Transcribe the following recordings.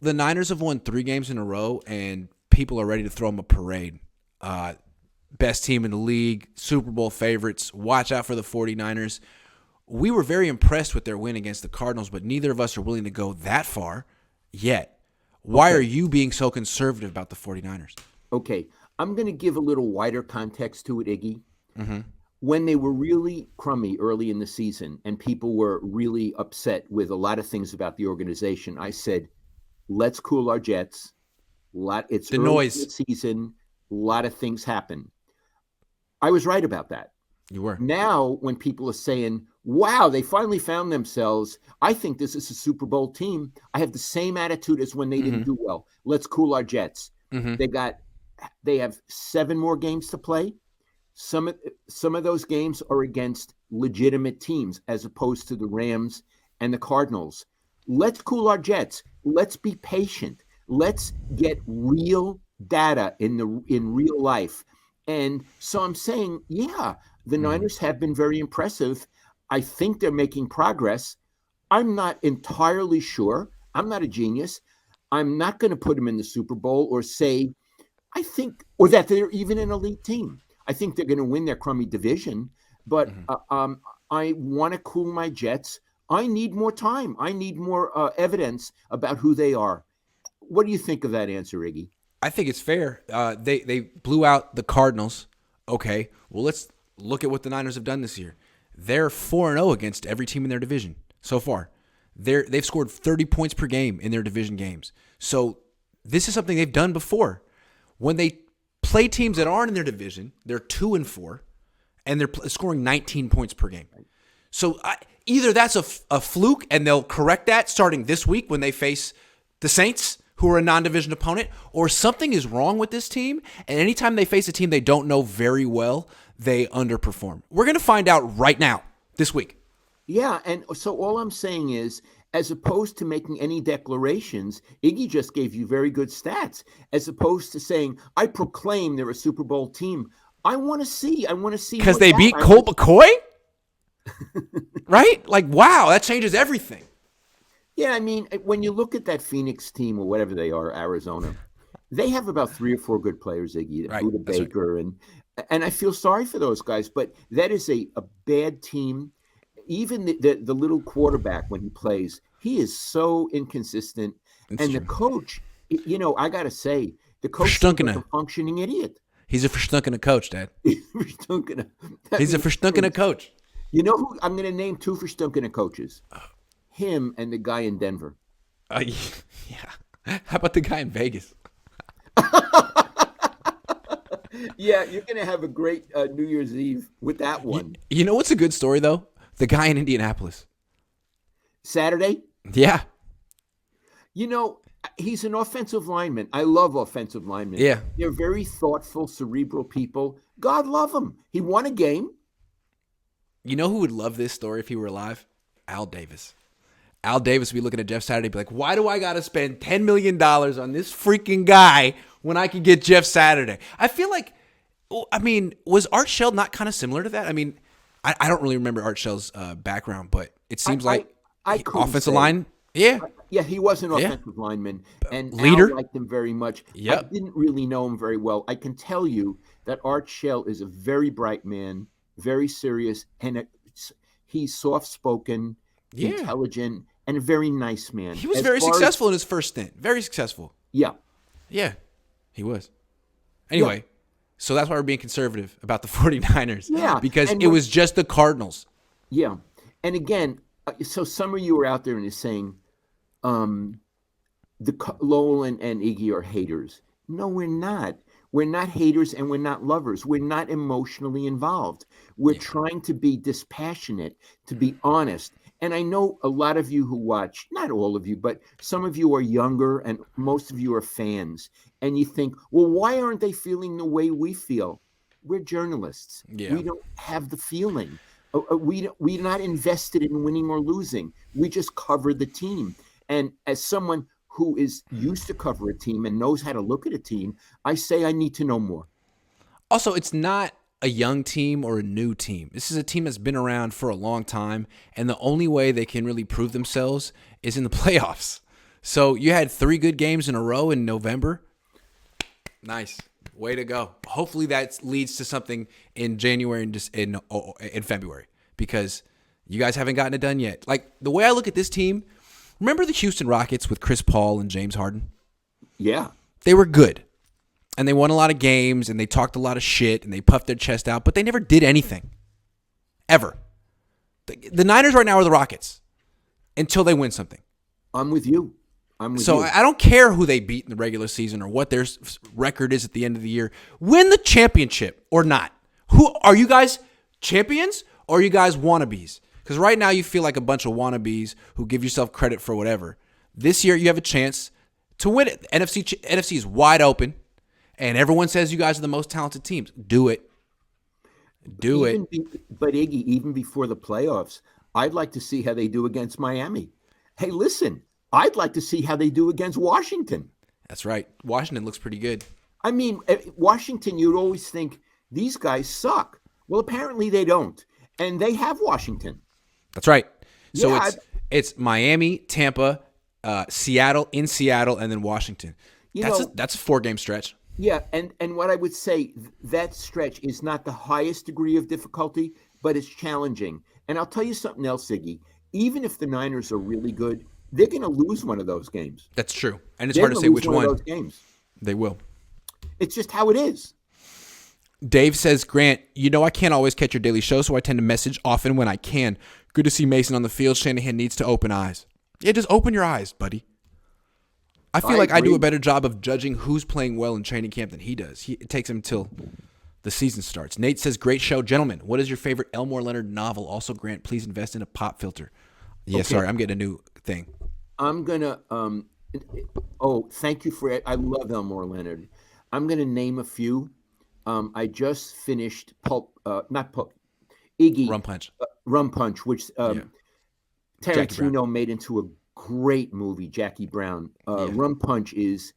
the Niners have won 3 games in a row, and people are ready to throw them a parade. Best team in the league, Super Bowl favorites. Watch out for the 49ers. We were very impressed with their win against the Cardinals, but neither of us are willing to go that far yet. Why are you being so conservative about the 49ers? Okay, I'm going to give a little wider context to it, Iggy. Mm-hmm. When they were really crummy early in the season and people were really upset with a lot of things about the organization, I said, let's cool our jets. It's the early noise in the season. A lot of things happen. I was right about that. You were. Now, when people are saying, wow, they finally found themselves, I think this is a Super Bowl team. I have the same attitude as when they didn't do well. Let's cool our jets. Mm-hmm. They have 7 more games to play. Some of those games are against legitimate teams as opposed to the Rams and the Cardinals. Let's cool our jets. Let's be patient. Let's get real data in real life. And so I'm saying, yeah, the Niners have been very impressive. I think they're making progress. I'm not entirely sure. I'm not a genius. I'm not going to put them in the Super Bowl or say, or that they're even an elite team. I think they're going to win their crummy division, but I want to cool my jets. I need more time. I need more evidence about who they are. What do you think of that answer, Iggy? I think it's fair. They blew out the Cardinals. Okay, well, let's look at what the Niners have done this year. They're 4-0 against every team in their division so far. They've scored 30 points per game in their division games. So this is something they've done before. When they play teams that aren't in their division, they're 2-4, and they're scoring 19 points per game. So either that's a fluke, and they'll correct that starting this week when they face the Saints, who are a non-division opponent, or something is wrong with this team, and anytime they face a team they don't know very well, they underperform. We're going to find out right now, this week. Yeah, and so all I'm saying is, as opposed to making any declarations, Iggy just gave you very good stats. As opposed to saying, I proclaim they're a Super Bowl team. I want to see. Because they beat Colt McCoy? Right? Like, wow, that changes everything. Yeah, I mean, when you look at that Phoenix team or whatever they are, Arizona, they have about 3 or 4 good players, Iggy, right, Buda Baker, right. and I feel sorry for those guys, but that is a bad team. Even the little quarterback, when he plays, he is so inconsistent. That's and true. The coach, I got to say, the coach is like a functioning idiot. He's a verstunkene coach, Dad. He's a verstunkene coach. You know who? I'm going to name 2 verstunkene coaches. Him and the guy in Denver. Yeah. How about the guy in Vegas? Yeah, you're going to have a great New Year's Eve with that one. You know what's a good story, though? The guy in Indianapolis. Saturday? Yeah. He's an offensive lineman. I love offensive linemen. Yeah. They're very thoughtful, cerebral people. God love him. He won a game. You know who would love this story if he were alive? Al Davis. Al Davis would be looking at Jeff Saturday and be like, why do I got to spend $10 million on this freaking guy when I could get Jeff Saturday? I feel like, was Art Shell not kind of similar to that? I mean, I don't really remember Art Shell's background, but it seems like offensive line. Yeah. Yeah, he was an offensive lineman. And leader. Al liked him very much. Yep. I didn't really know him very well. I can tell you that Art Shell is a very bright man, very serious, and he's soft-spoken, intelligent, and a very nice man. He was very successful in his first stint. Very successful. Yeah. Yeah, he was. Anyway, so that's why we're being conservative about the 49ers. Yeah. Because it was just the Cardinals. Yeah. And again, so some of you are out there and is saying, Lowell and Iggy are haters. No, we're not. We're not haters and we're not lovers. We're not emotionally involved. We're trying to be dispassionate, to be honest. And I know a lot of you who watch, not all of you, but some of you are younger and most of you are fans. And you think, well, why aren't they feeling the way we feel? We're journalists. Yeah. We don't have the feeling. We're not invested in winning or losing. We just cover the team. And as someone who is used to cover a team and knows how to look at a team, I say I need to know more. Also, it's not a young team or a new team. This is a team that's been around for a long time, and the only way they can really prove themselves is in the playoffs. So you had 3 good games in a row in November. Nice. Way to go. Hopefully that leads to something in January and just in February, because you guys haven't gotten it done yet. Like, the way I look at this team, remember the Houston Rockets with Chris Paul and James Harden? Yeah. They were good. And they won a lot of games, and they talked a lot of shit, and they puffed their chest out, but they never did anything. Ever. The Niners right now are the Rockets until they win something. I'm with you. So I don't care who they beat in the regular season or what their record is at the end of the year. Win the championship or not. Who are you guys, champions, or are you guys wannabes? Because right now you feel like a bunch of wannabes who give yourself credit for whatever. This year you have a chance to win it. NFC is wide open, and everyone says you guys are the most talented teams. Do it. But Iggy, even before the playoffs, I'd like to see how they do against Miami. Hey, listen, I'd like to see how they do against Washington. That's right. Washington looks pretty good. I mean, Washington, you'd always think these guys suck. Well, apparently they don't. And they have Washington. That's right. So Yeah, it's Miami, Tampa, Seattle, and then Washington. That's a 4-game stretch. Yeah, and what I would say, that stretch is not the highest degree of difficulty, but it's challenging. And I'll tell you something else, Ziggy. Even if the Niners are really good, they're going to lose one of those games. That's true. And it's hard to say which one. Of those games. They will. It's just how it is. Dave says, Grant, I can't always catch your daily show, so I tend to message often when I can. Good to see Mason on the field. Shanahan needs to open eyes. Yeah, just open your eyes, buddy. I feel like I do a better job of judging who's playing well in training camp than he does. It takes him till the season starts. Nate says, great show. Gentlemen, what is your favorite Elmore Leonard novel? Also, Grant, please invest in a pop filter. Yeah, okay. Sorry, I'm getting a new thing. I'm going to thank you for it. I love Elmore Leonard. I'm going to name a few. I just finished Iggy. Rum Punch, which Tarantino made into a great movie, Jackie Brown. Rum Punch is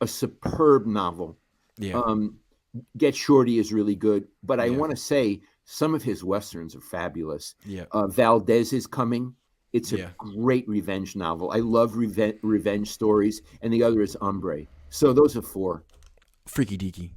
a superb novel. Yeah. Get Shorty is really good, but I want to say some of his westerns are fabulous. Yeah. Valdez is coming. It's a great revenge novel. I love revenge stories, and the other is Hombre. So those are 4. Freaky Deaky.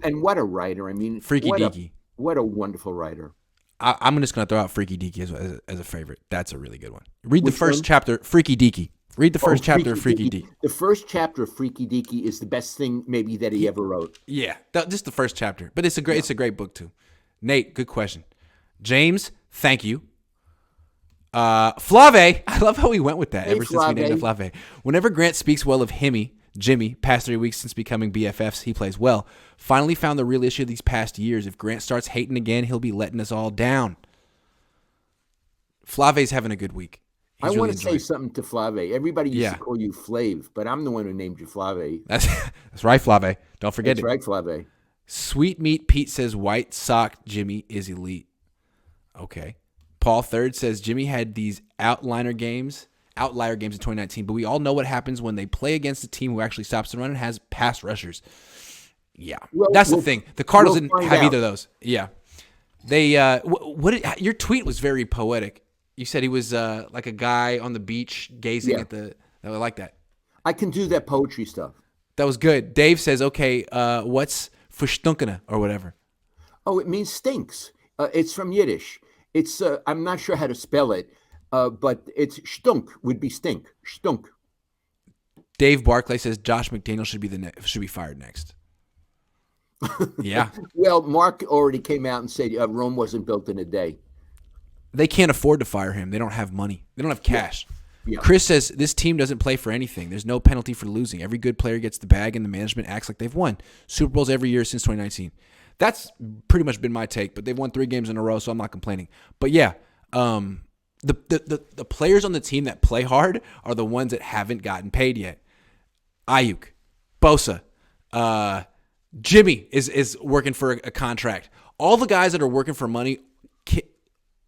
And what a writer! I mean, Freaky Deaky. What a wonderful writer. I'm just going to throw out Freaky Deaky as a favorite. That's a really good one. Read the first chapter, Freaky Deaky. Read the first chapter of Freaky Deaky. The first chapter of Freaky Deaky is the best thing maybe that he ever wrote. Yeah, just the first chapter. But it's a great book too. Nate, good question. James, thank you. Flave, I love how he went with that ever since we named him Flave. Whenever Grant speaks well of Jimmy, past 3 weeks since becoming BFFs, he plays well. Finally found the real issue these past years. If Grant starts hating again, he'll be letting us all down. Flave's having a good week. I want to say something to Flave. Everybody used to call you Flav, but I'm the one who named you Flave. That's right, Flave. Don't forget it. That's right, Flave. Sweet Meat Pete says White Sock Jimmy is elite. Okay. Paul Third says Jimmy had these outlier games in 2019, but we all know what happens when they play against a team who actually stops the run and has pass rushers. Yeah, that's the thing. The Cardinals didn't have either of those. Yeah, they. Your tweet was very poetic. You said he was like a guy on the beach gazing at the. I like that. I can do that poetry stuff. That was good. Dave says, "Okay, what's verstunkene or whatever?" Oh, it means stinks. It's from Yiddish. It's I'm not sure how to spell it, but it's stunk would be stink. Stunk. Dave Barclay says Josh McDaniel should be fired next. Yeah. Well, Mark already came out and said Rome wasn't built in a day. They can't afford to fire him. They don't have money. They don't have cash. Yeah. Chris says this team doesn't play for anything. There's no penalty for losing. Every good player gets the bag, and the management acts like they've won Super Bowls every year since 2019. That's pretty much been my take, but they've won 3 games in a row, so I'm not complaining. But yeah, the players on the team that play hard are the ones that haven't gotten paid yet. Ayuk, Bosa, Jimmy is working for a contract. All the guys that are working for money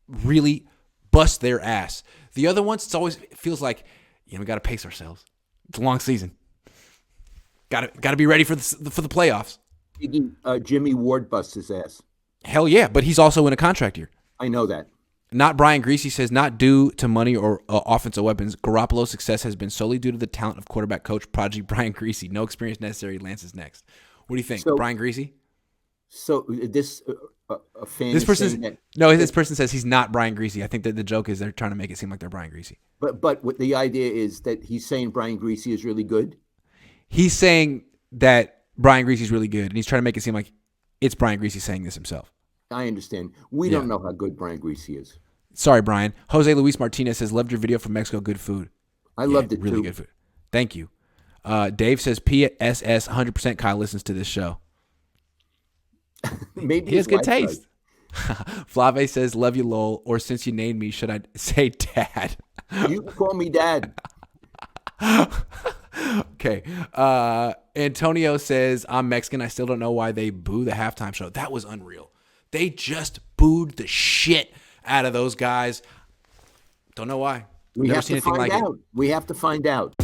really bust their ass. The other ones, it feels like, we got to pace ourselves. It's a long season. Got to be ready for the playoffs. Jimmy Ward busts his ass. Hell yeah, but he's also in a contract year. I know that. Not Brian Greasy says, not due to money or offensive weapons. Garoppolo's success has been solely due to the talent of quarterback coach prodigy Brian Greasy. No experience necessary. Lance is next. What do you think, So- Brian Greasy? So this a fan This is person, saying that, this person says he's not Brian Greasy. I think that the joke is they're trying to make it seem like they're Brian Greasy. but what the idea is that he's saying Brian Greasy is really good. He's saying that Brian Greasy's really good, and he's trying to make it seem like it's Brian Greasy saying this himself. I understand. We don't know how good Brian Greasy is. Sorry, Brian. Jose Luis Martinez says, loved your video from Mexico. Good food. I loved it really too. Good food. Thank you. Dave says, PSS 100% Kyle listens to this show. Maybe He has his good wife taste. does. Flave says, love you, lol. Or since you named me, should I say dad? You can call me dad. Okay. Antonio says, I'm Mexican. I still don't know why they boo the halftime show. That was unreal. They just booed the shit out of those guys. Don't know why. We Never have seen to anything find like out. We have to find out.